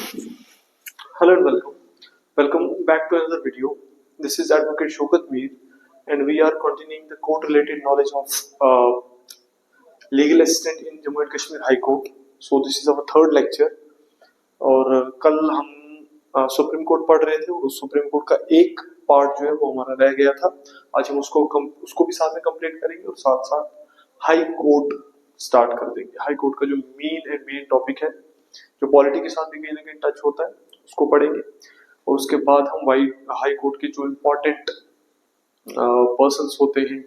Hello and welcome. Welcome back to another video. This is Advocate Shaukat Mir, and we are continuing the court-related knowledge of legal assistant in Jammu and Kashmir High Court. So this is our third lecture. और कल हम supreme court पढ़ रहे थे और उस supreme court का एक पार्ट जो है वो हमारा रह गया था. आज हम उसको भी साथ में कंप्लीट करेंगे और साथ साथ हाई कोर्ट स्टार्ट कर देंगे. हाई कोर्ट का जो मेन टॉपिक है जो पॉलिटी के साथ भी कहीं ना कहीं टच होता है उसको पढ़ेंगे. और उसके बाद हम हाई कोर्ट के जो इम्पोर्टेंट पर्सन्स होते हैं,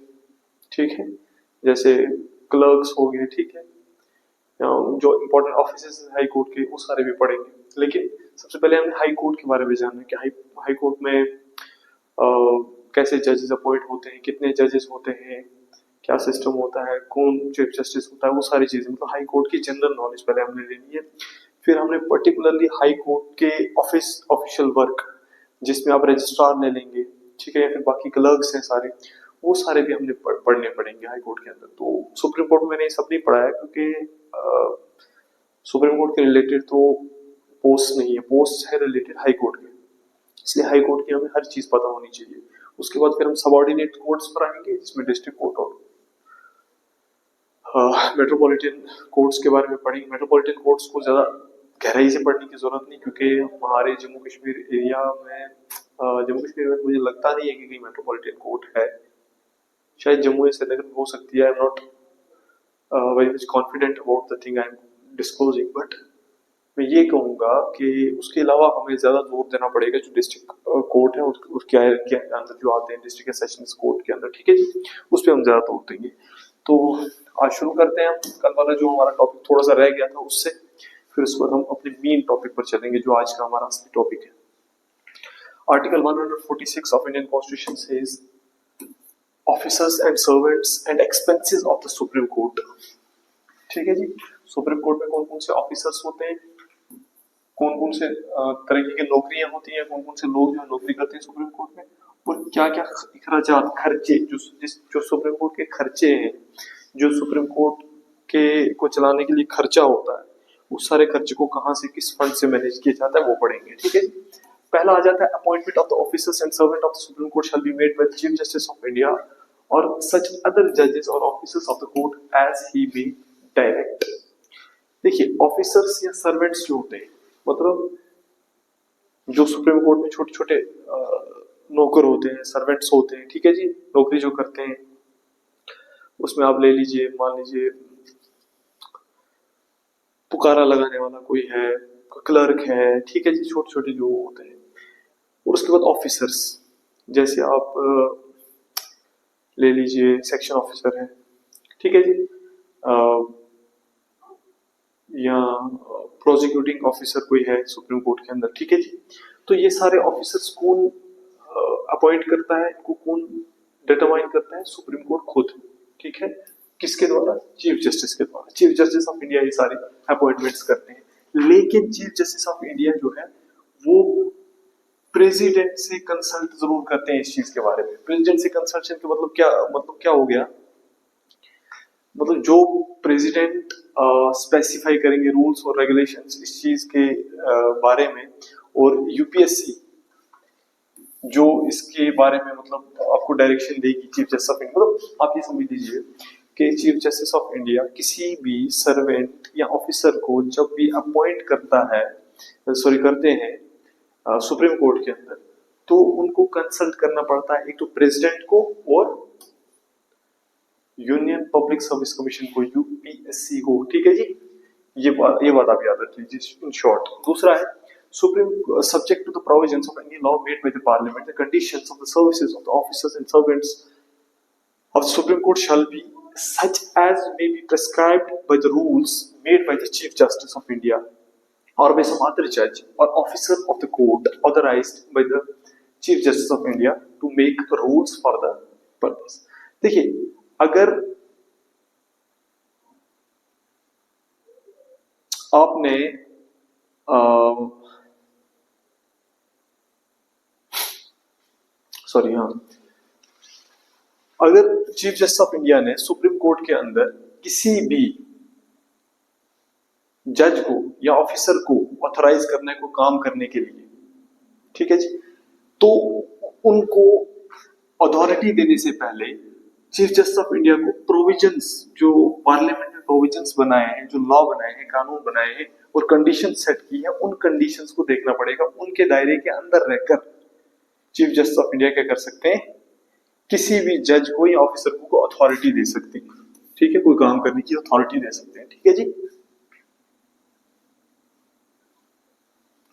ठीक है, जैसे क्लर्क्स हो गए, ठीक है, जो इम्पोर्टेंट ऑफिसर्स हैं हाई कोर्ट के, वो सारे भी पढ़ेंगे. लेकिन सबसे पहले हमें हाई कोर्ट के बारे में जानना है कि हाई कोर्ट में कैसे जजेस अपॉइंट होते हैं, कितने जजेस होते हैं, क्या सिस्टम होता है, कौन चीफ जस्टिस होता है, वो सारी चीजें, मतलब हाई कोर्ट की जनरल नॉलेज पहले हमने लेनी है. फिर हमने पर्टिकुलरली हाई कोर्ट के ऑफिशियल वर्क जिसमें आप रजिस्ट्रार ले लेंगे, ठीक है, या फिर बाकी क्लर्क्स हैं सारे, वो सारे भी हमने पढ़ने पड़ेंगे हाई कोर्ट के अंदर. तो सुप्रीम कोर्ट में मैंने ये सब नहीं पढ़ा है क्योंकि सुप्रीम कोर्ट के रिलेटेड तो पोस्ट नहीं है, पोस्ट है रिलेटेड हाई कोर्ट के, इसलिए हाई कोर्ट की हमें हर चीज पता होनी चाहिए. उसके बाद फिर हम सबऑर्डिनेट कोर्ट्स पर आएंगे जिसमें डिस्ट्रिक्ट कोर्ट और मेट्रोपॉलिटन कोर्ट्स के बारे में पढ़ेंगे. मेट्रोपॉलिटन कोर्ट्स को ज्यादा गहराई से पढ़ने की जरूरत नहीं क्योंकि हमारे जम्मू कश्मीर एरिया में मुझे लगता नहीं है कि कहीं मेट्रोपॉलिटन कोर्ट है. शायद जम्मू या श्रीनगर में हो सकती है. I am not very much confident about the thing I am disclosing, but मैं ये कहूंगा कि उसके अलावा हमें ज्यादा जोर देना पड़ेगा जो डिस्ट्रिक्ट कोर्ट है उसके अंदर जो आते हैं डिस्ट्रिक्ट सेशंस कोर्ट के अंदर, ठीक है जी, उस पर हम ज्यादा जोर देंगे. तो आज शुरू करते हैं हम. कल वाला जो हमारा टॉपिक थोड़ा सा रह गया था उससे, फिर उसके बाद हम अपने मेन टॉपिक पर चलेंगे जो आज का हमारा असली टॉपिक है. Article 146 of Indian constitution says officers and servants and expenses of the supreme court. ठीक है जी, सुप्रीम कोर्ट में कौन कौन से ऑफिसर्स होते हैं, कौन कौन से तरीके की नौकरियां होती हैं, कौन कौन से लोग जो नौकरी करते हैं सुप्रीम कोर्ट में, और क्या क्या अखराजात खर्चे जो सुप्रीम कोर्ट के खर्चे हैं, जो सुप्रीम कोर्ट के को चलाने के लिए खर्चा होता है, उस सारे खर्चे को कहां से किस फंड से मैनेज किया जाता है वो पढ़ेंगे. ठीक है, पहला आ जाता है appointment of the officers and servant of the supreme court shall be made by the chief justice of India और सच अदर जजेस और officers of the court as he be direct. देखिए, ऑफिसर्स या सर्वेंट्स जो होते हैं, मतलब जो सुप्रीम कोर्ट में छोटे छोटे नौकर होते हैं, सर्वेंट्स होते हैं, ठीक है जी, नौकरी जो करते हैं, उसमें आप ले लीजिए, मान लीजिए पुकारा लगाने वाला कोई है, क्लर्क है, ठीक है जी, छोटे छोटे जो होते हैं. और उसके बाद ऑफिसर्स, जैसे आप ले लीजिए सेक्शन ऑफिसर है, ठीक है जी, या प्रोसिक्यूटिंग ऑफिसर कोई है सुप्रीम कोर्ट के अंदर, ठीक है जी. तो ये सारे ऑफिसर्स कौन अपॉइंट करता है, इनको कौन डिटरमाइन करता है, सुप्रीम कोर्ट खुद, ठीक है. किसके द्वारा? चीफ जस्टिस के द्वारा. चीफ जस्टिस ऑफ इंडिया ये सारे अपॉइंटमेंट्स करते हैं. लेकिन चीफ जस्टिस ऑफ इंडिया जो है वो प्रेसिडेंट से कंसल्ट जरूर करते हैं इस चीज के बारे में. प्रेसिडेंट से कंसल्टेशन के मतलब क्या हो गया, मतलब जो प्रेसिडेंट स्पेसिफाई करेंगे रूल्स और रेगुलेशंस इस चीज के बारे में, और यूपीएससी जो इसके बारे में मतलब आपको डायरेक्शन देगी चीफ जस्टिस ऑफ इंडिया. मतलब आप ये समझ लीजिए कि चीफ जस्टिस ऑफ इंडिया किसी भी सर्वेंट या ऑफिसर को जब भी अपॉइंट करते हैं सुप्रीम कोर्ट के अंदर, तो उनको कंसल्ट करना पड़ता है एक तो प्रेसिडेंट को और यूनियन पब्लिक सर्विस कमीशन को, यूपीएससी को, ठीक है जी. ये बात आप याद रख लीजिए इन शॉर्ट. दूसरा है supreme subject to the provisions of any law made by the parliament the conditions of the services of the officers and servants of the supreme court shall be such as may be prescribed by the rules made by the chief justice of India or by some other judge or officer of the court authorized by the chief justice of India to make rules for the purpose. देखिए, अगर आपने अगर chief justice of India ने supreme court के अंदर किसी भी जज को या ऑफिसर को ऑथराइज करने को काम करने के लिए, ठीक है जी। तो उनको अथॉरिटी देने से पहले चीफ जस्टिस ऑफ इंडिया को प्रोविजंस, जो पार्लियामेंट में प्रोविजंस बनाए हैं, जो लॉ बनाए हैं, कानून बनाए हैं और कंडीशन सेट की है, उन कंडीशंस को देखना पड़ेगा। उनके दायरे के अंदर रहकर चीफ जस्टिस ऑफ इंडिया क्या कर सकते हैं, किसी भी जज को या ऑफिसर को अथॉरिटी दे सकते हैं, ठीक है, कोई काम करने की अथॉरिटी दे सकते हैं, ठीक है जी।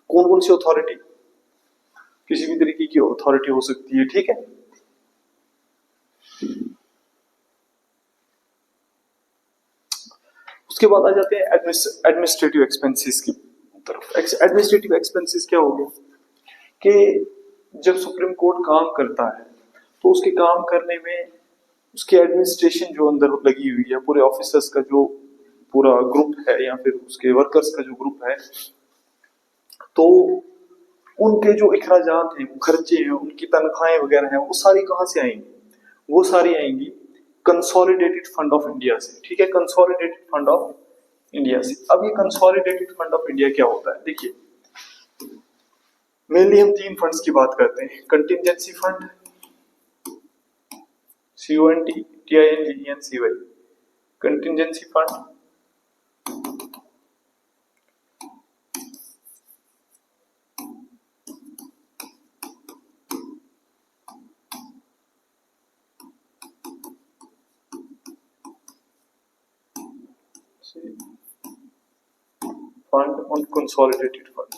कौन कौन सी अथॉरिटी, किसी भी तरीके की अथॉरिटी हो सकती है, ठीक है। उसके बाद आ जाते हैं एडमिनिस्ट्रेटिव एक्सपेंसेस की तरफ। एडमिनिस्ट्रेटिव एक्सपेंसेस क्या हो गया कि जब सुप्रीम कोर्ट काम करता है तो उसके काम करने में उसकी एडमिनिस्ट्रेशन जो अंदर लगी हुई है, पूरे ऑफिसर्स का जो पूरा ग्रुप है या फिर उसके वर्कर्स का जो ग्रुप है, तो उनके जो अखराजात हैं, खर्चे हैं, उनकी तनख्वाहें वगैरह हैं, वो सारी कहाँ से आएंगी, वो सारी आएंगी कंसोलिडेटेड फंड ऑफ इंडिया से, ठीक है, कंसोलिडेटेड फंड ऑफ इंडिया से। अब ये कंसोलिडेटेड फंड ऑफ इंडिया क्या होता है, देखिए मेनली हम तीन फंड्स की बात करते हैं, contingency fund, CONTINGENCY, contingency fund, fund और कंसोलिडेटेड फंड।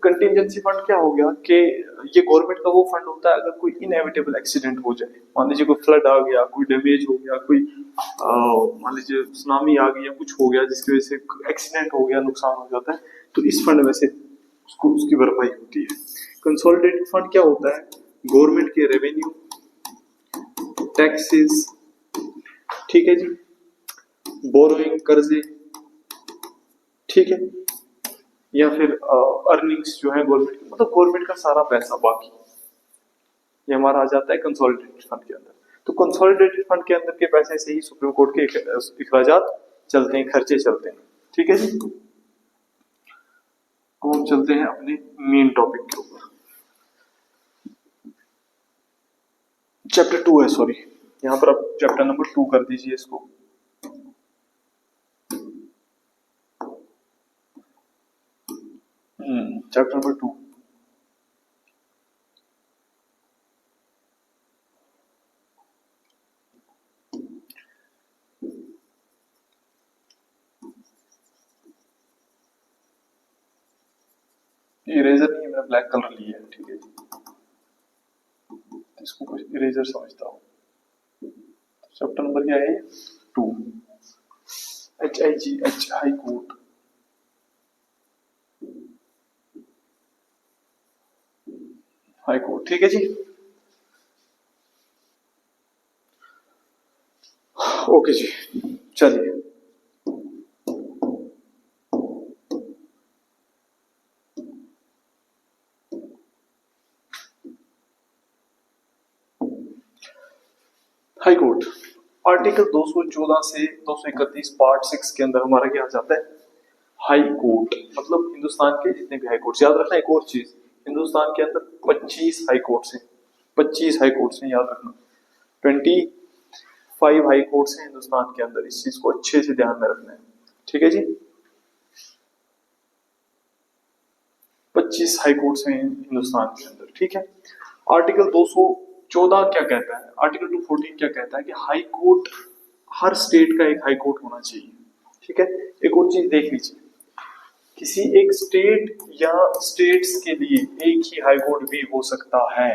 कंटिजेंसी फंड क्या हो गया कि ये गवर्नमेंट का वो फंड होता है अगर कोई इनएविटेबल एक्सीडेंट हो जाए, मान लीजिए कोई फ्लड आ गया, कोई डैमेज हो गया, कोई मान लीजिए सुनामी आ गई या कुछ हो गया जिसकी वजह से एक्सीडेंट हो गया, नुकसान हो जाता है, तो इस फंड में से उसको उसकी भरपाई होती है। कंसोलिडेटेड फंड क्या होता है, गवर्नमेंट के रेवेन्यू, टैक्सेस, ठीक है जी, बोरोइंग, कर्जे, ठीक है, या फिर अर्निंग्स जो है गवर्नमेंट की, मतलब गवर्नमेंट का सारा पैसा बाकी ये हमारा आ जाता है कंसोलिडेटेड फंड के अंदर। तो कंसोलिडेटेड फंड के अंदर के पैसे से ही सुप्रीम कोर्ट के अखराजात चलते हैं, खर्चे चलते हैं, ठीक है जी। अब हम चलते हैं अपने मेन टॉपिक के ऊपर। चैप्टर 2 है, सॉरी, यहाँ पर आप चैप्टर नंबर 2 कर दीजिए इसको। चैप्टर नंबर 2, इरेजर नहीं, मैंने ब्लैक कलर लिया है, ठीक है जी, इसको कुछ इरेजर समझता हूँ। चैप्टर नंबर क्या है, 2, HIGH, high court, high court, ठीक है जी। ओके जी, चलिए हाई कोर्ट, आर्टिकल 214 से 231 पार्ट 6 के अंदर हमारा क्या आ जाता है, हाई कोर्ट, मतलब हिंदुस्तान के जितने भी हाई कोर्ट। याद रखना एक और चीज, हिंदुस्तान के अंदर 25 हाई कोर्ट्स हैं, 25 हाई कोर्ट्स हैं, याद रखना, 25 हाई कोर्ट्स हैं हिंदुस्तान के अंदर, इस चीज को अच्छे से ध्यान में रखना है, ठीक है जी। 25 हाई कोर्ट्स हैं हिंदुस्तान के अंदर, ठीक है। आर्टिकल 214 क्या कहता है, आर्टिकल 214 क्या कहता है कि हाई कोर्ट, हर स्टेट का एक हाई कोर्ट होना चाहिए, ठीक है। एक और चीज देख लीजिए, किसी एक स्टेट या स्टेट्स के लिए एक ही हाई कोर्ट भी हो सकता है।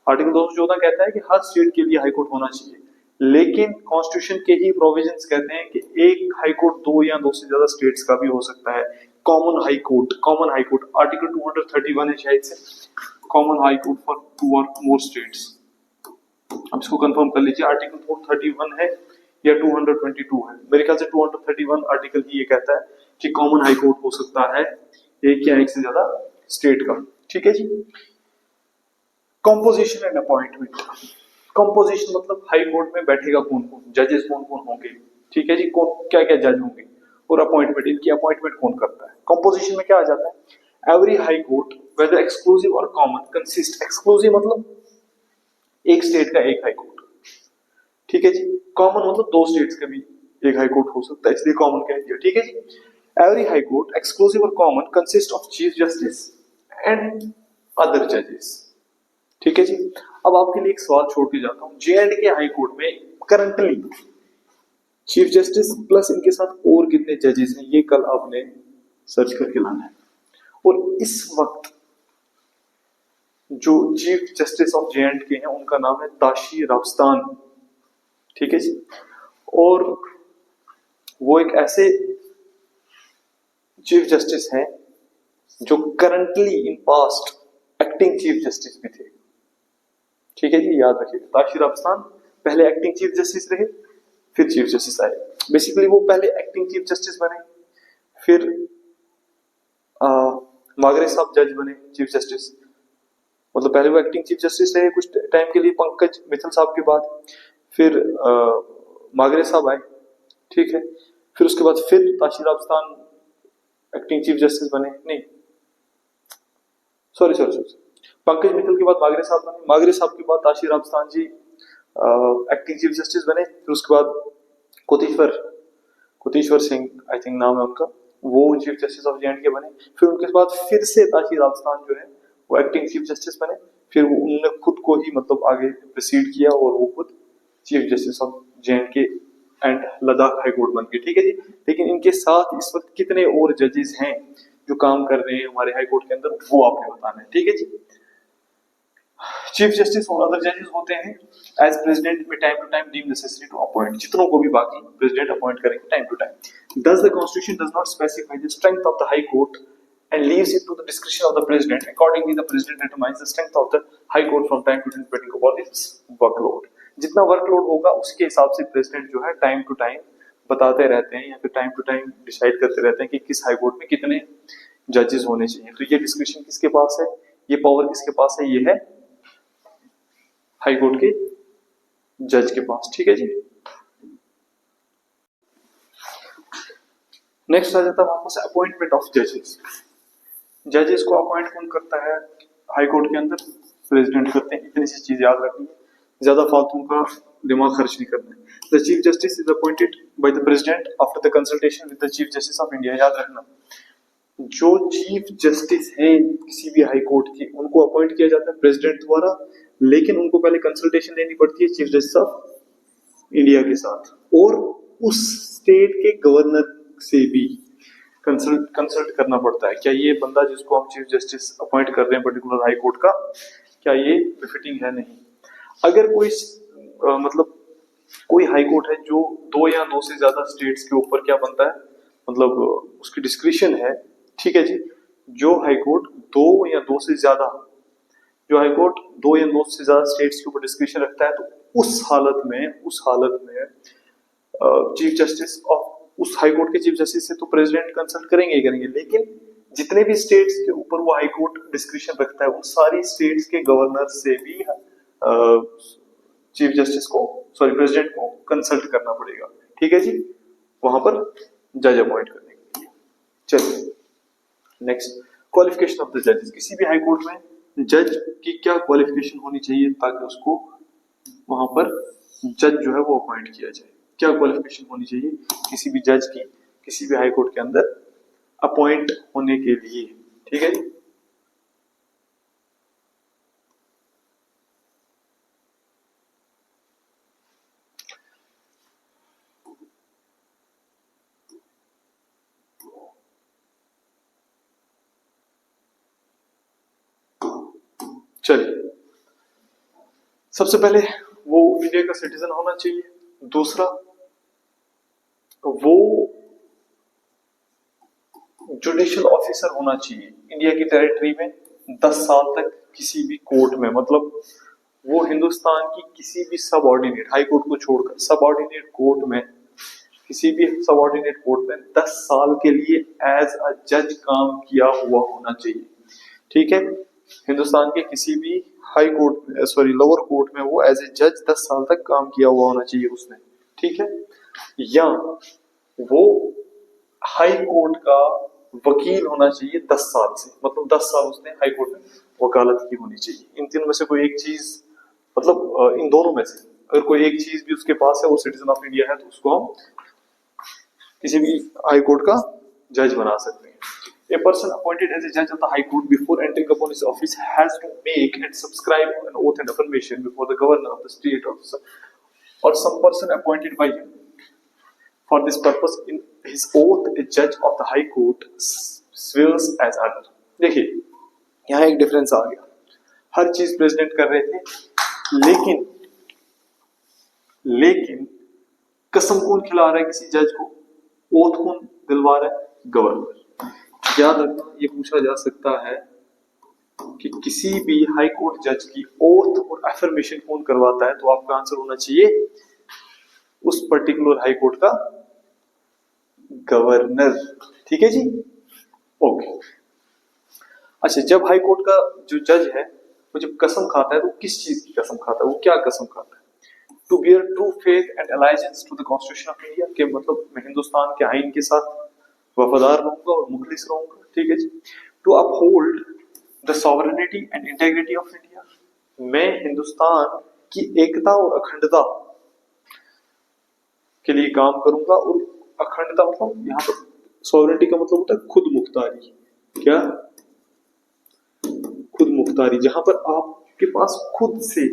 आर्टिकल 214 कहता है कि हर स्टेट के लिए हाई कोर्ट होना चाहिए, लेकिन कॉन्स्टिट्यूशन के ही प्रोविजंस कहते हैं कि एक हाई कोर्ट 2 या 2 से ज्यादा स्टेट्स का भी हो सकता है। Common high court, common high court article 231 है शायद से, कॉमन हाई कोर्ट फॉर 2 और मोर स्टेट्स। अब इसको कंफर्म कर लीजिए, आर्टिकल 231 है या 222 है, मेरे ख्याल से 231 आर्टिकल ही ये कहता है कि कॉमन हाई कोर्ट हो सकता है एक या एक से ज्यादा स्टेट का, ठीक है जी। कॉम्पोजिशन एंड अपॉइंटमेंट, कंपोजिशन मतलब हाई कोर्ट में बैठेगा कौन कौन, जजेस कौन कौन होंगे, ठीक है जी, कौन क्या क्या जज होंगे, और अपॉइंटमेंट, इनकी अपॉइंटमेंट कौन करता है। कंपोजिशन में क्या आ जाता है, every high court whether exclusive और कॉमन कंसिस्ट, एक्सक्लूसिव मतलब एक स्टेट का एक हाई कोर्ट, ठीक है जी, कॉमन मतलब दो स्टेट्स का भी एक हाई कोर्ट हो सकता है, इसलिए कॉमन कह दिया, ठीक है जी। एवरी हाई कोर्ट एक्सक्लूसिव और common consist of chief justice and other जजेस, ठीक है जी। अब आपके लिए एक सवाल छोड़ के जाता हूं, जे एंड के हाई कोर्ट में करंटली चीफ जस्टिस प्लस इनके साथ और कितने जजेस हैं, ये कल आपने सर्च करके लाना है। और इस वक्त जो chief justice of J and के हैं उनका नाम है ताशी रावस्तान, ठीक है जी। और वो एक ऐसे चीफ जस्टिस हैं जो currently in past acting chief justice भी थे, ठीक है जी, याद रखिएगा। ताशी रावस्तान पहले एक्टिंग चीफ जस्टिस रहे, फिर चीफ जस्टिस आए। बेसिकली वो पहले एक्टिंग चीफ जस्टिस बने, फिर मागरे साहब जज बने चीफ जस्टिस, मतलब पहले वो एक्टिंग चीफ जस्टिस रहे कुछ टाइम के लिए पंकज मित्तल साहब के बाद, फिर मागरे साहब आए, ठीक है, फिर उसके बाद फिर ताशी रावस्तान एक्टिंग चीफ जस्टिस बने, नहीं sorry sorry sorry, Pankaj Mittal के बाद मागरे साहब बने, मागरे साहब के बाद ताशी रावस्तान जी एक्टिंग चीफ जस्टिस बने, फिर उसके बाद कोटेश्वर सिंह आई थिंक नाम है उनका, वो चीफ जस्टिस ऑफ जे के बने, फिर उनके बाद फिर से ताशी रावस्तान जो है वो एक्टिंग चीफ जस्टिस बने, फिर उन्होंने खुद को ही मतलब आगे प्रोसीड किया और वो खुद चीफ जस्टिस ऑफ जे के एंड लद्दाख हाई कोर्ट बन गए, ठीक है जी। लेकिन इनके साथ इस वक्त कितने और जजेस हैं जो काम कर रहे हैं हमारे हाई कोर्ट के अंदर, वो आपने बताना है, ठीक है जी। चीफ जस्टिस और अदर जजेस होते हैं एज प्रेसिडेंट में time to time deem necessary to appoint, जितनों को भी बाकी प्रेसिडेंट अपॉइंट करेंगे time to time. Thus the constitution does not specify the strength of the high court and leaves it to the discretion of the president. Accordingly the president determines the strength of the high court from time to time depending upon its workload. जितना workload होगा उसके हिसाब से president जो है time to time बताते रहते हैं या फिर टाइम टू टाइम डिसाइड करते रहते हैं कि किस हाई कोर्ट में कितने जजेस होने चाहिए। तो ये डिस्क्रिप्शन किसके पास है, ये पावर किसके पास है, ये है हाई कोर्ट के जज के पास, ठीक है जी। नेक्स्ट आ जाता है हमारे पास अपॉइंटमेंट ऑफ जजेस। जजेस को अपॉइंट कौन करता है हाई कोर्ट के अंदर, प्रेसिडेंट करते हैं। इतनी सी चीज याद रखनी है, ज्यादा फालतू का दिमाग खर्च नहीं करना है। The chief justice is appointed by the president after the consultation with the chief justice of India. याद रखना, जो चीफ जस्टिस हैं किसी भी हाई कोर्ट की, उनको अपॉइंट किया जाता है प्रेसिडेंट द्वारा, लेकिन उनको पहले कंसल्टेशन लेनी पड़ती है चीफ जस्टिस ऑफ इंडिया के साथ, और उस स्टेट के गवर्नर से भी कंसल्ट करना पड़ता है, क्या ये बंदा जिसको हम चीफ जस्टिस अपॉइंट कर रहे हैं पर्टिकुलर हाई कोर्ट का, क्या ये बिफिटिंग है नहीं। अगर कोई मतलब कोई हाई कोर्ट है जो 2 या 2 से ज्यादा स्टेट्स के ऊपर क्या बनता है, मतलब उसकी डिस्क्रिप्शन है, ठीक है जी। जो हाई कोर्ट 2 या 2 से ज्यादा, जो हाई कोर्ट 2 या 2 से ज्यादा स्टेट्स के ऊपर डिस्क्रिप्शन रखता है, तो उस हालत में चीफ जस्टिस ऑफ उस हाई कोर्ट के चीफ जस्टिस से तो प्रेसिडेंट कंसल्ट करेंगे ही करेंगे, लेकिन जितने भी स्टेट्स के ऊपर वो हाई कोर्ट डिस्क्रिप्शन रखता है उन सारी स्टेट्स के गवर्नर से भी चीफ जस्टिस को प्रेसिडेंट को कंसल्ट करना पड़ेगा, ठीक है जी, वहां पर जज अपॉइंट करने के लिए। चलिए नेक्स्ट, क्वालिफिकेशन ऑफ द जजेस। किसी भी हाई कोर्ट में जज की क्या क्वालिफिकेशन होनी चाहिए ताकि उसको वहां पर जज जो है वो अपॉइंट किया जाए, क्या क्वालिफिकेशन होनी चाहिए किसी भी जज की किसी भी हाई कोर्ट के अंदर अपॉइंट होने के लिए, ठीक है जी। चलिए, सबसे पहले वो इंडिया का सिटीजन होना चाहिए, दूसरा वो जुडिशियल ऑफिसर होना चाहिए इंडिया की टेरिटरी में 10 साल तक किसी भी कोर्ट में, मतलब वो हिंदुस्तान की किसी भी सबऑर्डिनेट हाई कोर्ट को छोड़कर सबऑर्डिनेट कोर्ट में, किसी भी सबऑर्डिनेट कोर्ट में 10 साल के लिए एज अ जज काम किया हुआ होना चाहिए, ठीक है। हिंदुस्तान के किसी भी हाई कोर्ट में, सॉरी लोअर कोर्ट में वो एज ए जज 10 साल तक काम किया हुआ होना चाहिए उसने, ठीक है। या वो हाई कोर्ट का वकील होना चाहिए 10 साल से, मतलब 10 साल उसने हाई कोर्ट में वकालत की होनी चाहिए। इन तीनों में से कोई एक चीज, मतलब इन दोनों में से अगर कोई एक चीज भी उसके पास है, वो सिटीजन ऑफ इंडिया है, तो उसको हम किसी भी हाई कोर्ट का जज बना सकते हैं। A person appointed as a judge of the High Court before entering upon his office has to make and subscribe an oath and affirmation before the governor of the state or some person appointed by him. For this purpose, in his oath, a judge of the High Court swears as under. देखिए, यहाँ एक difference आ गया। हर चीज president कर रहे थे, लेकिन कसम कौन खिला रहा है किसी जज को? ओथ कौन दिलवा रहा है? गवर्नर। याद रखना, ये पूछा जा सकता है कि किसी भी हाई कोर्ट जज की ओथ और एफर्मेशन कौन करवाता है, तो आपका आंसर होना चाहिए उस पर्टिकुलर हाई कोर्ट का गवर्नर, ठीक है जी, ओके। अच्छा, जब हाई कोर्ट का जो जज है वो जब कसम खाता है तो किस चीज की कसम खाता है? वो क्या कसम खाता है? To bear true faith and allegiance to the constitution of India, के मतलब मैं हिंदुस्तान के आईन के साथ वफादार रहूंगा और मुखलिस रहूंगा, ठीक है जी। To uphold the sovereignty and integrity of India, मैं हिंदुस्तान की एकता और अखंडता के लिए काम करूंगा। और अखंडता मतलब यहाँ पर सॉवरेनिटी का मतलब होता है खुद मुख्तारी। क्या? खुद मुख्तारी, जहां पर आपके पास खुद से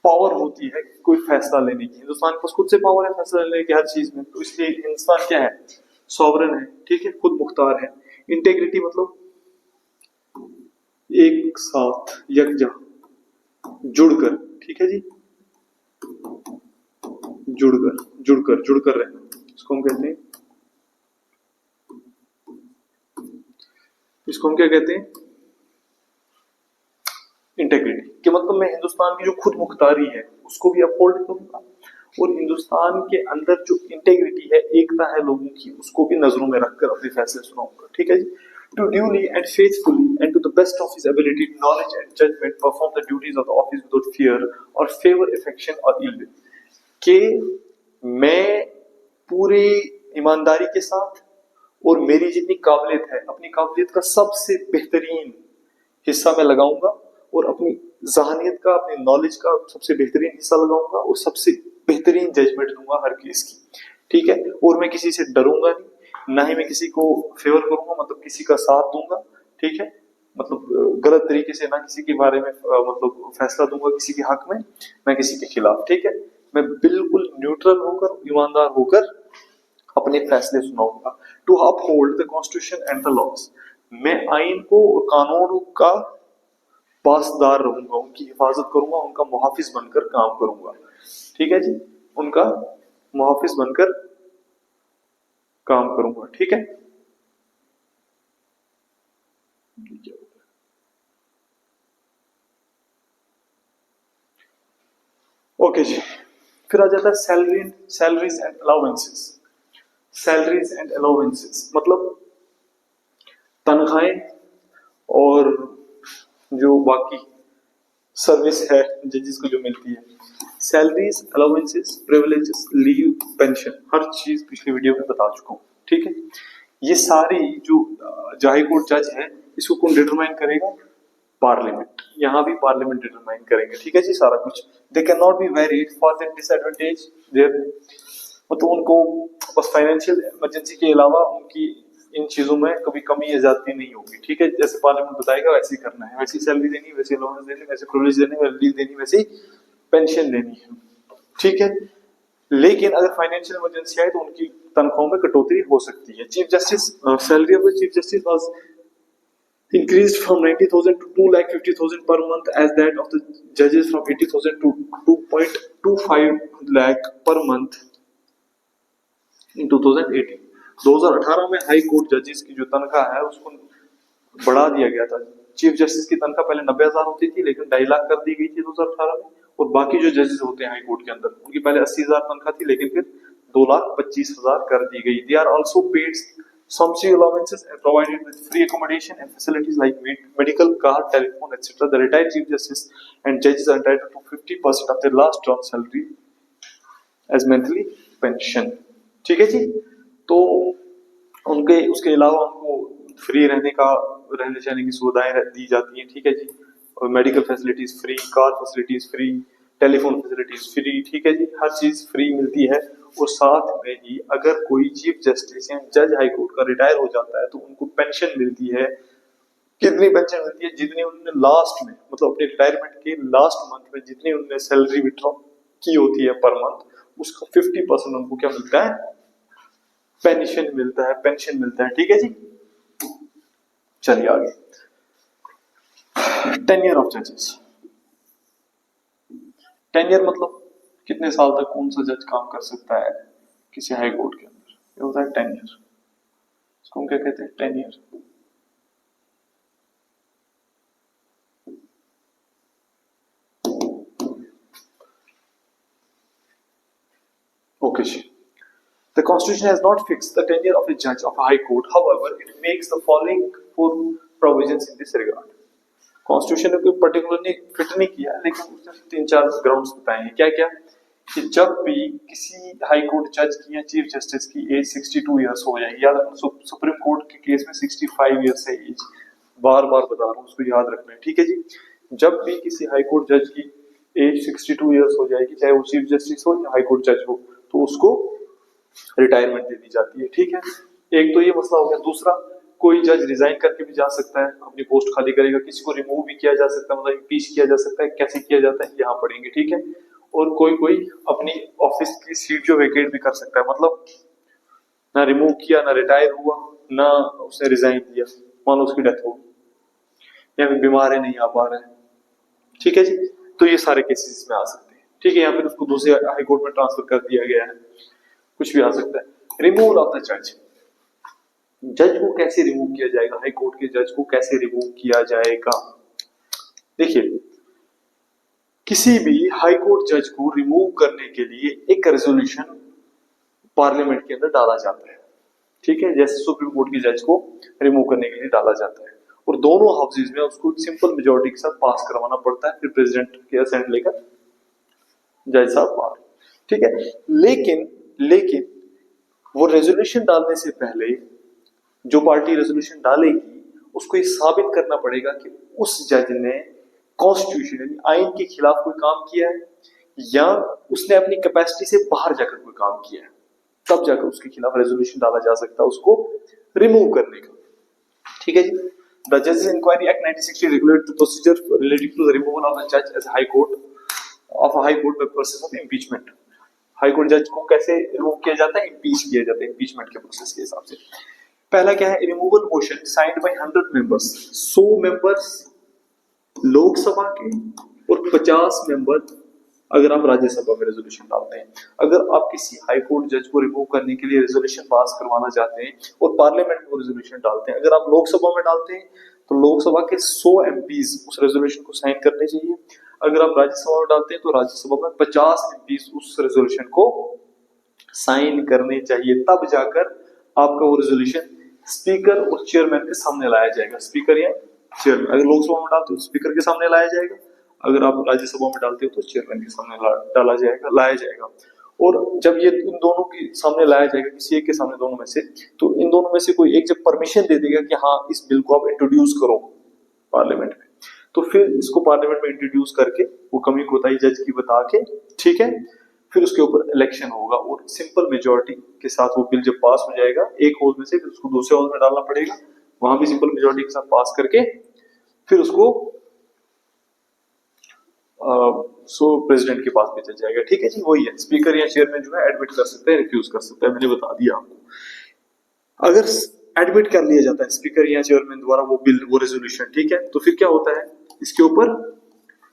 पावर होती है कोई फैसला लेने की। हिंदुस्तान के पास खुद से पावर है फैसला लेने की हर चीज में, तो इसलिए हिंदुस्तान क्या है? सॉवरन है, ठीक है, खुद मुख्तार है। इंटेग्रिटी मतलब एक साथ यकजा जुड़कर, ठीक है जी, जुड़कर रहना, इसको हम कहते हैं, इसको हम क्या कहते हैं? इंटेग्रिटी के मतलब मैं हिंदुस्तान की जो खुद मुख्तारी है उसको भी अपहोल्ड करूंगा, और हिंदुस्तान के अंदर जो इंटेग्रिटी है, एकता है लोगों की, उसको भी नजरों में रखकर अपने फैसले सुनाऊंगा, ठीक है जी। To duly and faithfully and to the best of his ability, knowledge and judgment perform the duties of the office without fear और फेवर, अफेक्शन और इल विल, के मैं पूरी ईमानदारी के साथ और मेरी जितनी काबिलियत है, अपनी काबिलियत का सबसे बेहतरीन हिस्सा मैं लगाऊंगा, और अपनी जहानियत का, अपनी नॉलेज का सबसे बेहतरीन हिस्सा लगाऊंगा, और सबसे बेहतरीन जजमेंट दूंगा हर केस की, ठीक है। और मैं किसी से डरूंगा नहीं, ना ही मैं किसी को फेवर करूंगा, मतलब किसी का साथ दूंगा, ठीक है, मतलब गलत तरीके से ना किसी के बारे में मतलब फैसला दूंगा किसी के हक में, ना किसी के खिलाफ, ठीक है। मैं बिल्कुल न्यूट्रल होकर, ईमानदार होकर अपने फैसले सुनाऊंगा। To uphold the constitution and the laws, मैं आइन को और कानून का पासदार रहूंगा, उनकी हिफाजत करूंगा, उनका मुहाफिज बनकर काम करूंगा, ठीक है जी, उनका मुहाफिज बनकर काम करूंगा, ठीक है। ओके जी, फिर आ जाता है salaries and allowances. Salaries and allowances मतलब तनख्वाहें और जो बाकी सर्विस है जजेस को जो मिलती है। Salaries, allowances, privileges, leave, pension, हर चीज पिछली वीडियो में बता चुका हूँ, ठीक है। ये सारी जो हाई कोर्ट जज है, इसको कौन डिटरमाइन करेगा? पार्लियामेंट। यहाँ भी पार्लियामेंट डिटरमाइन करेंगे, ठीक है जी, सारा कुछ। They can not be varied for their disadvantage there, मतलब उनको बस फाइनेंशियल इमरजेंसी के अलावा उनकी इन चीजों में कभी कमी या ज्यादती नहीं होगी, ठीक है। जैसे पार्लियामेंट बताएगा वैसे ही करना है, वैसी सैलरी देनी, वैसे अलाउंस देने, वैसे प्रिविलेज देने, वैसे लीव देनी, वैसे पेंशन देनी है, ठीक है। लेकिन अगर फाइनेंशियल इमरजेंसी आए तो उनकी तनख्वाहों में कटौती हो सकती है। Chief justice salary of the chief justice was increased from 90,000 to 2,50,000 per month, as that of the judges from 80,000 to 2.25 lakh per month in 2018। 2018 में हाई कोर्ट जजेस की जो तनख्वाह है उसको बढ़ा दिया गया था। चीफ जस्टिस की तनख्वाह पहले 90,000 होती थी, लेकिन 2.5 लाख कर दी गई थी 2018 में। और बाकी जो जजेस होते हैं हाई कोर्ट के अंदर, उनकी पहले 80,000 तनख्वाह थी, लेकिन फिर 2,25,000 कर दी गई। They are also paid Sumptuous allowances and provided with free accommodation and facilities like medical, car, telephone, etc. The retired Chief Justice and judges are entitled to 50% of their last term salary as monthly pension. ठीक है जी। तो उनके उसके अलावा उनको free रहने जाने की सुविधाएं दी जाती हैं। ठीक है जी। और medical facilities free, car facilities free, telephone facilities free. ठीक है जी, हर चीज फ्री मिलती है। और साथ में ही अगर कोई चीफ जस्टिस या जज हाई कोर्ट का रिटायर हो जाता है तो उनको पेंशन मिलती है। कितनी पेंशन मिलती है? जितनी उन्होंने लास्ट में, मतलब अपने रिटायरमेंट के लास्ट मंथ में जितनी उन्होंने सैलरी विड्रॉ की होती है पर मंथ, उसका 50% उनको क्या मिलता है? पेंशन मिलता है, पेंशन मिलता है। ठीक है जी। चलिए आगे। टेन्योर ऑफ जजेस। टेन्योर मतलब कितने साल तक कौन सा जज काम कर सकता है किसी हाई कोर्ट के अंदर, ये होता है टेन्योर। इसको हम क्या कहते हैं? Tenure. Okay. The Constitution has not fixed the tenure of a judge of a high court. However, it makes the following four provisions in this regard. Constitution ने कोई पर्टिकुलरली फिट नहीं किया, लेकिन उसने 3-4 ग्राउंड्स बताए हैं। क्या क्या? कि जब भी किसी हाई कोर्ट जज की या चीफ जस्टिस की एज 62 इयर्स हो जाएगी, याद रखना सुप्रीम कोर्ट के केस में 65 इयर्स है एज, बार बार बता रहा हूँ, उसको याद रखना है। ठीक है जी। जब भी किसी हाई कोर्ट जज की एज 62 इयर्स हो जाएगी, चाहे वो चीफ जस्टिस हो या हाई कोर्ट जज हो, तो उसको रिटायरमेंट दे दी जाती है। ठीक है, एक तो ये मसला हो गया। दूसरा, कोई जज रिजाइन करके भी जा सकता है, अपनी पोस्ट खाली करेगा। किसी को रिमूव भी किया जा सकता है, मतलब इम्पीच किया जा सकता है। कैसे किया जाता है यहाँ पढ़ेंगे। ठीक है। और कोई कोई अपनी ऑफिस की सीट जो वेकेट भी कर सकता है, मतलब ना रिमूव किया, ना रिटायर हुआ, ना उसने रिजाइन दिया, मान लो उसकी डेथ हो गई या फिर बीमार है, नहीं आ पा रहा है। ठीक है जी। तो ये सारे केसेस इसमें आ सकते हैं। ठीक है, या फिर उसको दूसरे हाई कोर्ट में ट्रांसफर कर दिया गया है, कुछ भी आ सकता है। रिमूवल ऑफ द जज। जज को कैसे रिमूव किया जाएगा? हाई कोर्ट के जज को कैसे रिमूव किया जाएगा? देखिए, किसी भी हाई कोर्ट जज को रिमूव करने के लिए एक रेजोल्यूशन पार्लियामेंट के अंदर डाला जाता है। ठीक है, जैसे सुप्रीम कोर्ट के जज को रिमूव करने के लिए डाला जाता है, और दोनों हाउसेज में उसको सिंपल मेजोरिटी के साथ पास करवाना पड़ता है, फिर प्रेसिडेंट के असेंट लेकर जज साहब पास। ठीक है, लेकिन वो रेजोल्यूशन डालने से पहले जो पार्टी रेजोल्यूशन डालेगी उसको ये साबित करना पड़ेगा कि उस जज ने कॉन्स्टिट्यूशन यानी आइन के खिलाफ कोई काम किया है या उसने अपनी कैपेसिटी से बाहर जाकर कोई काम किया है, तब जाकर उसके खिलाफ रेजोल्यूशन डाला जा सकता है उसको रिमूव करने का। ठीक है जी। द जजेस inquiry act 1960 regulate the procedure relating to the removal of the जज as high court of high court by process of impeachment. High court जज को कैसे रिमूव किया जाता है? इम्पीच किया जाता है, इम्पीचमेंट के प्रोसेस के हिसाब से। पहला क्या है? Removal motion signed by 100 members, 100 members Lok Sabha के और 50 मेंबर अगर आप राज्यसभा में रेजोल्यूशन डालते हैं। अगर आप किसी हाई कोर्ट जज को रिमूव करने के लिए रेजोल्यूशन पास करवाना चाहते हैं और पार्लियामेंट में रेजोल्यूशन डालते हैं, अगर आप लोकसभा में डालते हैं तो लोकसभा के 100 एमपीज उस रेजोल्यूशन को साइन करने चाहिए। अगर आप राज्यसभा में डालते हैं तो राज्यसभा में 50 एमपीज उस रेजोल्यूशन को साइन करने चाहिए, तब जाकर आपका वो रेजोल्यूशन स्पीकर और चेयरमैन के सामने लाया जाएगा। स्पीकर या चेयरमैन, अगर लोकसभा में डालते हो तो स्पीकर के सामने लाया जाएगा, अगर आप राज्यसभा में डालते हो तो चेयरमैन के सामने लाया जाएगा। और जब ये इन दोनों के सामने लाया जाएगा, किसी एक के सामने, दोनों में से, तो इन दोनों में से कोई एक जब परमिशन दे देगा कि हाँ इस बिल को आप इंट्रोड्यूस करो पार्लियामेंट में, तो फिर इसको पार्लियामेंट में इंट्रोड्यूस करके वो कमी कोताही जज की बता के, ठीक है, फिर उसके ऊपर इलेक्शन होगा और सिंपल मेजोरिटी के साथ वो बिल जब पास हो जाएगा एक हाउस में से, फिर उसको दूसरे हाउस में डालना पड़ेगा, वहां भी सिंपल मेजोरिटी के साथ पास करके फिर उसको प्रेसिडेंट के पास भेजा जाएगा। ठीक है जी, वही है। स्पीकर या चेयरमैन जो है एडमिट कर सकते हैं, रिफ्यूज कर सकते हैं, मैंने बता दिया आपको। अगर एडमिट कर लिया जाता है स्पीकर या चेयरमैन द्वारा वो बिल, वो रेजोल्यूशन, ठीक है, तो फिर क्या होता है, इसके ऊपर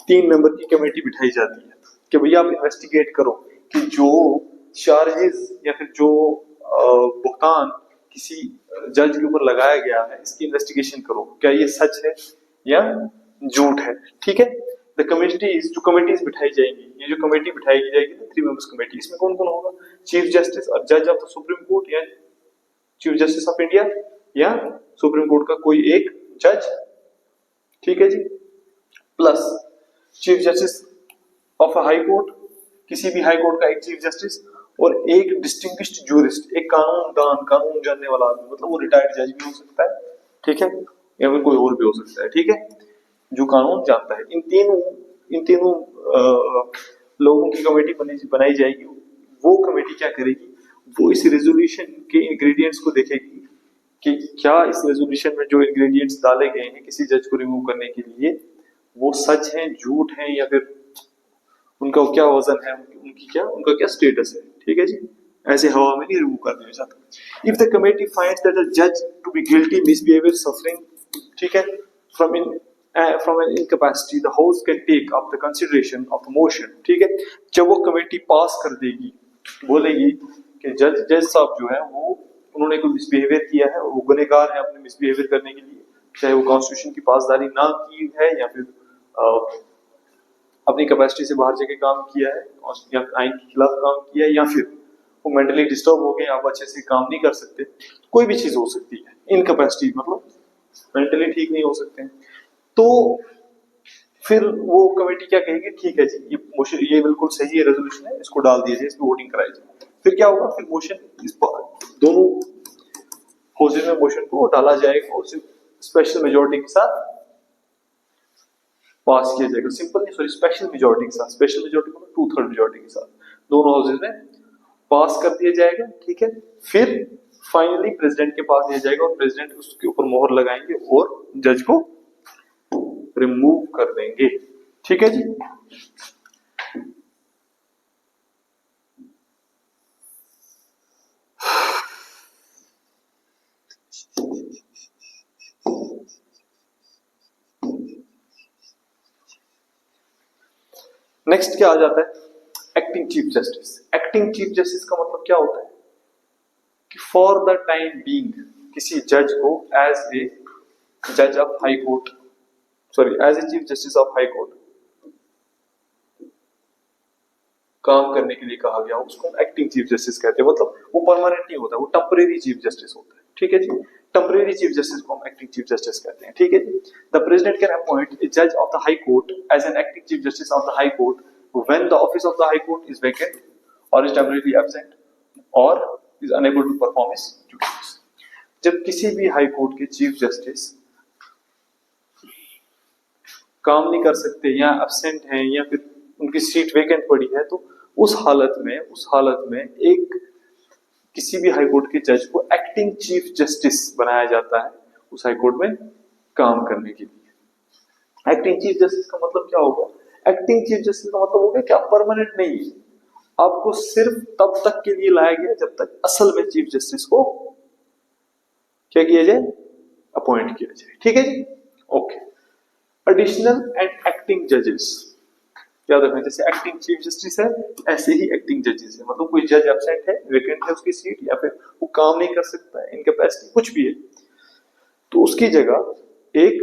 3 मेंबर की कमेटी बिठाई जाती है कि भैया आप इन्वेस्टिगेट करो कि जो चार्जेस या फिर जो भुगतान किसी जज के ऊपर लगाया गया है, इसकी इन्वेस्टिगेशन करो, क्या ये सच है या झूठ है। ठीक है, द कमिटीज, जो कमिटीज बिठाई जाएंगी, ये जो कमेटी बिठाई जाएगी ना 3 मेंबर्स कमेटी, इसमें कौन कौन होगा? चीफ जस्टिस और जज ऑफ द सुप्रीम कोर्ट या चीफ जस्टिस ऑफ इंडिया या सुप्रीम कोर्ट का कोई एक जज, ठीक है जी, plus chief justice of high court, किसी भी हाई कोर्ट का एक चीफ जस्टिस, और एक डिस्टिंग्विश्ड जूरिस्ट, एक कानूनदान, कानून जानने वाला आदमी, मतलब वो रिटायर्ड जज भी हो सकता है, ठीक है, या फिर कोई और भी हो सकता है, ठीक है, जो कानून जानता है। इन तीनों लोगों की कमेटी बनाई जाएगी। वो कमेटी क्या करेगी, वो इस रेजोल्यूशन के इंग्रेडिएंट्स को देखेगी कि क्या इस रेजोल्यूशन में जो इंग्रेडिएंट्स डाले गए हैं किसी जज को रिमूव करने के लिए वो सच हैं, झूठ हैं, या फिर उनका क्या वजन है, उनका क्या स्टेटस है, ठीक है जी। ऐसे हवा में नहीं रिमूव कर दिया जाता। If the committee finds that the जज to be guilty misbehaviour suffering, ठीक है, from an incapacity the house can take up the consideration of the motion, ठीक है। जब वो कमेटी पास कर देगी, बोलेगी कि जज साहब जो है वो उन्होंने कोई मिसबिहेवियर किया है, वो गुनहगार है अपने मिसबिहेवियर करने के लिए, चाहे वो कॉन्स्टिट्यूशन की पासदारी ना की है या फिर अपनी कैपेसिटी से बाहर जाके काम किया है या आइन के खिलाफ काम किया है, या फिर वो मेंटली डिस्टर्ब हो गए, आप अच्छे से काम नहीं कर सकते, कोई भी चीज हो सकती है, इनकैपेसिटी मतलब मेंटली ठीक नहीं हो सकते हैं, तो फिर वो कमेटी क्या कहेगी, ठीक है जी, ये बिल्कुल सही है रेजोल्यूशन है, इसको डाल दिया जाए, इसको वोटिंग कराई जाए। फिर क्या होगा, फिर मोशन इस दोनों हाउसेज में मोशन को डाला जाएगा और स्पेशल मेजोरिटी के साथ पास किया जाएगा। सिंपल नहीं, सॉरी, स्पेशल मेजोरिटी के साथ, स्पेशल मेजोरिटी को 2/3 मेजोरिटी के साथ दोनों हाउसेज में पास कर दिया जाएगा, ठीक है। फिर फाइनली प्रेसिडेंट के पास दिया जाएगा और प्रेसिडेंट उसके ऊपर मोहर लगाएंगे और जज को रिमूव कर देंगे, ठीक है जी। नेक्स्ट क्या आ जाता है, acting chief justice. Acting chief justice का मतलब क्या होता है कि फॉर द टाइम बीइंग किसी जज को एज ए जज of high court, sorry, as a chief justice of high court काम करने के लिए कहा गया, उसको हम एक्टिंग चीफ जस्टिस कहते हैं। मतलब वो परमानेंट नहीं होता, वो टेम्परेरी चीफ जस्टिस होता है, ठीक है जी। टेम्परेरी चीफ जस्टिस को हम एक्टिंग चीफ जस्टिस कहते हैं, ठीक है जी। The president can appoint a जज of the high court as an acting chief justice of the high court when the office of the high court is vacant or is temporarily absent or is unable to perform his duties। जब किसी भी high court के chief justice काम नहीं कर सकते या absent हैं या फिर उनकी सीट वेकेंट पड़ी है, तो उस हालत में एक किसी भी हाई कोर्ट के जज को एक्टिंग चीफ जस्टिस बनाया जाता है उस हाई कोर्ट में काम करने के लिए। एक्टिंग चीफ जस्टिस का मतलब क्या होगा, एक्टिंग चीफ जस्टिस का मतलब हो गया कि आप परमानेंट नहीं, आपको सिर्फ तब तक के लिए लाया गया जब तक असल में चीफ जस्टिस को क्या किया जाए, अपॉइंट किया जाए, ठीक है जी। ओके, एडिशनल एंड एक्टिंग जजेस, याद रखना, जैसे एक्टिंग चीफ जस्टिस है ऐसे ही एक्टिंग जजेस है। मतलब कोई जज एब्सेंट है, वेकेंट है उसकी सीट, या फिर वो काम नहीं कर सकता है, इनकैपेसिटी कुछ भी है, तो उसकी जगह एक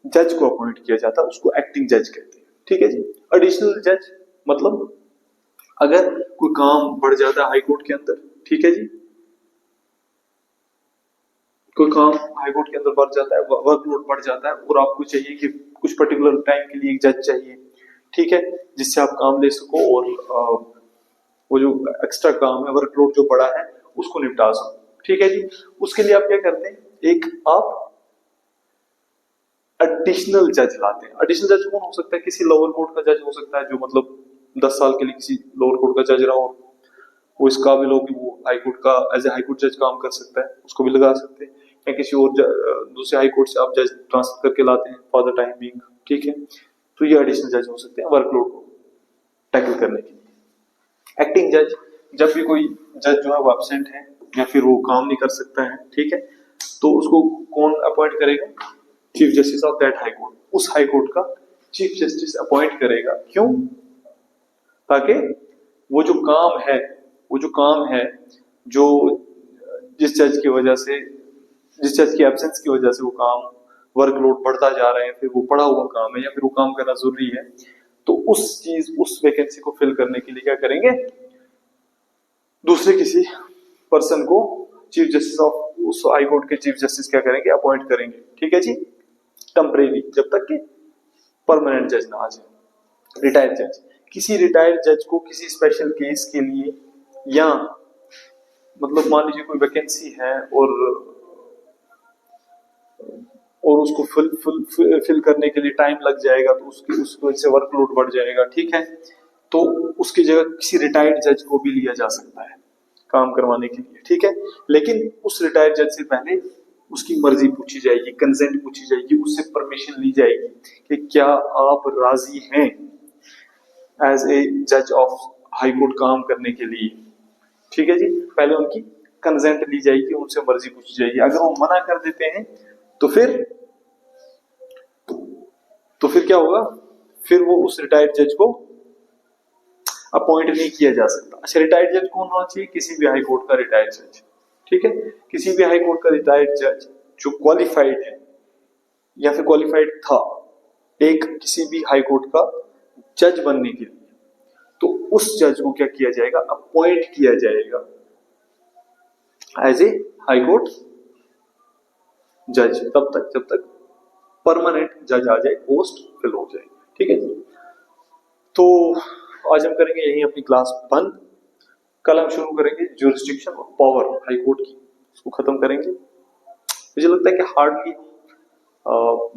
जज को अपॉइंट किया जाता है, उसको एक्टिंग जज कहते हैं, ठीक है जी। एडिशनल जज मतलब अगर कोई काम बढ़ जाता है हाई कोर्ट के अंदर, ठीक है जी, कोई काम हाई कोर्ट के अंदर बढ़ जाता है, वर्कलोड बढ़ जाता है और आपको चाहिए कि कुछ पर्टिकुलर टाइम के लिए एक जज चाहिए, ठीक है, जिससे आप काम ले सको और वो जो एक्स्ट्रा काम है, वर्कलोड जो बड़ा है उसको निपटा सको, ठीक है जी। उसके लिए आप क्या करते हैं, एक आप एडिशनल जज लाते हैं। एडिशनल जज कौन हो सकता है, किसी लोअर कोर्ट का जज हो सकता है जो मतलब 10 साल के लिए किसी लोअर कोर्ट का जज रहा हो, वो इस काबिल हो कि वो हाई कोर्ट का एज ए हाई कोर्ट जज काम कर सकता है, उसको भी लगा सकते हैं, या किसी और दूसरे हाई कोर्ट से आप जज ट्रांसफर करके लाते हैं फॉर द टाइम बीइंग, ठीक है, तो ये एडिशनल जज हो सकते हैं वर्कलोड को टैकल करने के लिए। एक्टिंग जज, जब भी कोई जज जो है वो एब्सेंट है या फिर वो काम नहीं कर सकता है, ठीक है, तो उसको कौन अपॉइंट करेगा, chief justice of that high court, उस हाई कोर्ट का चीफ जस्टिस अपॉइंट करेगा। क्यों, ताकि वो जो काम है जो जिस जज की वजह से, जिस जज की एब्सेंस की वजह से वो काम वर्कलोड बढ़ता जा रहा है, फिर वो पड़ा हुआ काम है या फिर वो काम करना जरूरी है, तो उस वैकेंसी को फिल करने के लिए क्या करेंगे, दूसरे किसी पर्सन को चीफ जस्टिस ऑफ उस हाई कोर्ट के चीफ जस्टिस क्या करेंगे, अपॉइंट करेंगे, ठीक है जी, टेम्परेरी, जब तक कि परमानेंट जज ना आ जाए, रिटायर्ड जज। किसी रिटायर्ड जज को किसी स्पेशल केस के लिए, या मतलब मान लीजिए कोई वैकेंसी है और उसको फिल करने के लिए टाइम लग जाएगा, तो उसकी वजह से वर्कलोड बढ़ जाएगा, ठीक है, तो उसकी जगह किसी रिटायर्ड जज को भी लिया जा सकता है काम करवाने के लिए, ठीक है। लेकिन उस रिटायर्ड जज से पहले उसकी मर्जी पूछी जाएगी, कंसेंट पूछी जाएगी, उससे परमिशन ली जाएगी कि क्या आप राजी हैं एज ए जज ऑफ हाई कोर्ट काम करने के लिए, ठीक है जी। पहले उनकी कंसेंट ली जाएगी, उनसे मर्जी पूछी जाएगी। अगर वो मना कर देते हैं तो फिर क्या होगा, फिर वो उस रिटायर्ड जज को अपॉइंट नहीं किया जा सकता। अच्छा, रिटायर्ड जज कौन होना चाहिए, किसी भी हाई कोर्ट का रिटायर्ड जज, ठीक है, किसी भी हाई कोर्ट का रिटायर्ड जज जो क्वालिफाइड है या फिर क्वालिफाइड था एक किसी भी हाई कोर्ट का जज बनने के लिए, तो उस जज को क्या किया जाएगा, अपॉइंट किया जाएगा एज ए हाई कोर्ट जज, तब तक जब तक परमानेंट जज आ जाए, पोस्ट फिल हो जाए, ठीक है जी। तो आज हम करेंगे यही अपनी क्लास बंद। कल हम शुरू करेंगे ज्यूरिसडिक्शन और पावर हाई कोर्ट की, इसको खत्म करेंगे। मुझे लगता है कि हार्डली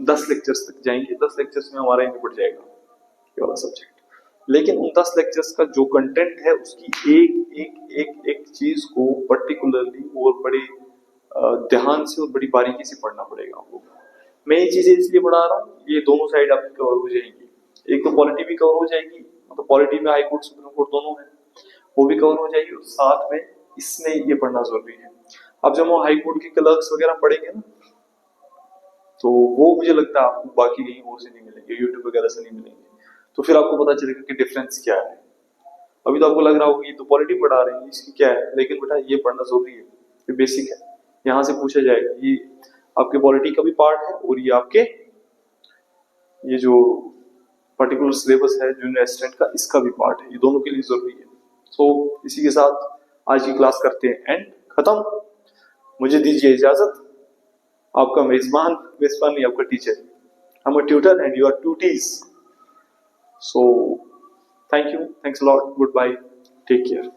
10 लेक्चर्स तक जाएंगे, 10 लेक्चर्स में हमारा निपट जाएगा ये वाला सब्जेक्ट। लेकिन उन 10 लेक्चर्स का जो कंटेंट है उसकी एक एक एक एक चीज को पर्टिकुलरली और बड़े ध्यान से और बड़ी बारीकी से पढ़ना पड़ेगा आपको। मैं ये चीजें इसलिए पढ़ा रहा हूँ, ये दोनों साइड आपकी कवर हो जाएंगी। एक तो पॉलिटी भी कवर हो जाएगी, मतलब पॉलिटी में हाई कोर्ट सुप्रीम कोर्ट दोनों है, वो भी कवर हो जाएगी, और साथ में इसमें ये पढ़ना जरूरी है। अब जब हम हाई कोर्ट के क्लर्क्स वगैरह पढ़ेंगे ना, तो वो मुझे लगता है आपको बाकी कहीं और से नहीं मिलेंगे, यूट्यूब वगैरह से नहीं मिलेंगे। तो फिर आपको पता चलेगा कि डिफरेंस क्या है। अभी तो आपको लग रहा होगा ये तो पॉलिटी पढ़ा रहे हैं, इसकी क्या है, लेकिन बेटा ये पढ़ना जरूरी है, ये बेसिक है, यहाँ से पूछा जाएगा। ये आपके पॉलिटी का भी पार्ट है और ये आपके ये जो पर्टिकुलर सिलेबस है जूनियर असिस्टेंट का, इसका भी पार्ट है, ये दोनों के लिए जरूरी है। सो इसी के साथ आज की क्लास करते हैं एंड, खत्म। मुझे दीजिए इजाजत, आपका मेजबान नहीं, आपका teacher. I'm a tutor and you are tutees. So thank you, thanks a lot, goodbye, take care.